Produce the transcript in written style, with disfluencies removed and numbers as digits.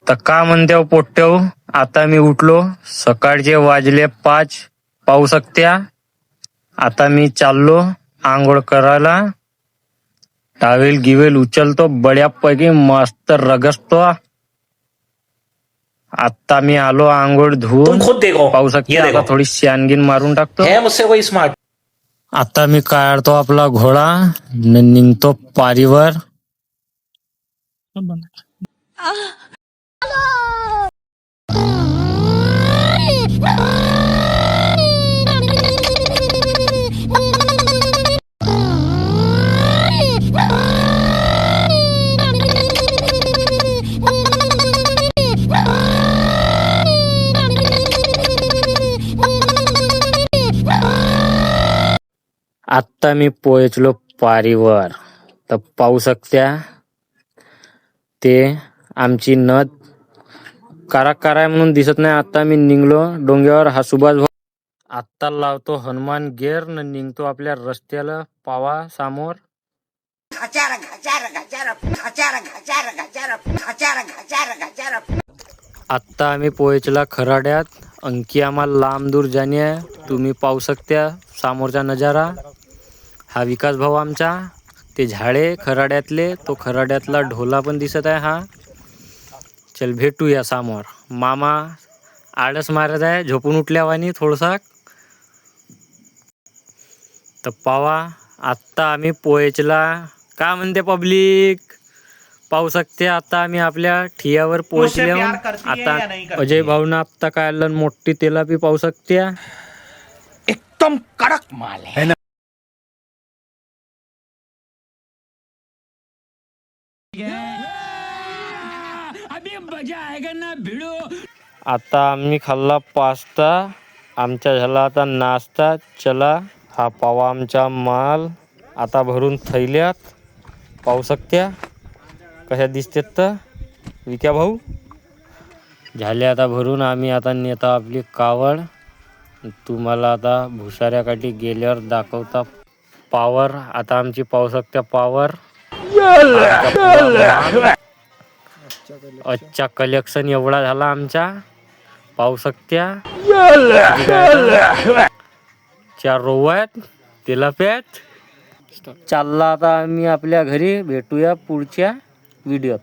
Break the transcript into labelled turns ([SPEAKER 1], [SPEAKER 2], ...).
[SPEAKER 1] तर का म्हणते पोट्टेव, आता मी उठलो, सकाळचे वाजले 5, पाहू शकत्या. आता मी चाललो आंघोळ करायला. टावेल गिवेल उचलतो, बड्यापैकी मस्त रगसतो. आता मी आलो आंघोळ धुवून, पाहू शकते. आता थोडी शानगीन मारून टाकतो. आता मी काढतो आपला घोडा, निघतो पारीवर. आता मी पोहोचलो पारीवर. तर पाहू शकत्या, ते आमची नद काराय म्हणून दिसत नाही. आता मी निघलो डोंग्यावर. हा सुभाष भाऊ. आता लावतो हनुमान गेर न निघतो आपल्या रस्त्याला. पावा समोर. आता आम्ही पोहोचला खराड्यात. अंकी आम्हाला लांब दूर जाणे आहे. तुम्ही पाहू शकता समोरचा नजारा. हा विकास भाऊ आमचा. ते झाडे खराड्यातले, तो खराड्यातला ढोला पण दिसत आहे. हा चल भेटूया समोर. मामा आळस मारत आहे झोपून उठल्यावानी थोडसा. तर पावा आत्ता आम्ही पोहोचला. का म्हणते पब्लिक, पाहू शकते. आता आम्ही आपल्या ठियावर पोहोचले. आता अजय भाऊन आत्ता काय आलं मोठी तेलापी पाहू शकते.
[SPEAKER 2] एकदम कडक माल है.
[SPEAKER 1] आता आम्ही खाल्ला पास्ता. आमच्या झाला आता नाश्ता. चला, हा पावा आमचा माल आता भरून थैल्यात. पाहू शकत्या कशा दिसतात. तर विक्या भाऊ झाले आता भरून. आम्ही आता नेता आपली कावड. तुम्हाला आता भुसाऱ्याकाठी गेल्यावर दाखवता पावर. आता आमची पाहू शकत्या पावर. अच्छा कलेक्शन एवढा झाला आमचा, पाहू शकत्या. 4 रोवात तेला पॅट. चालला आता आम्ही आपल्या घरी. भेटूया पुढच्या व्हिडिओत.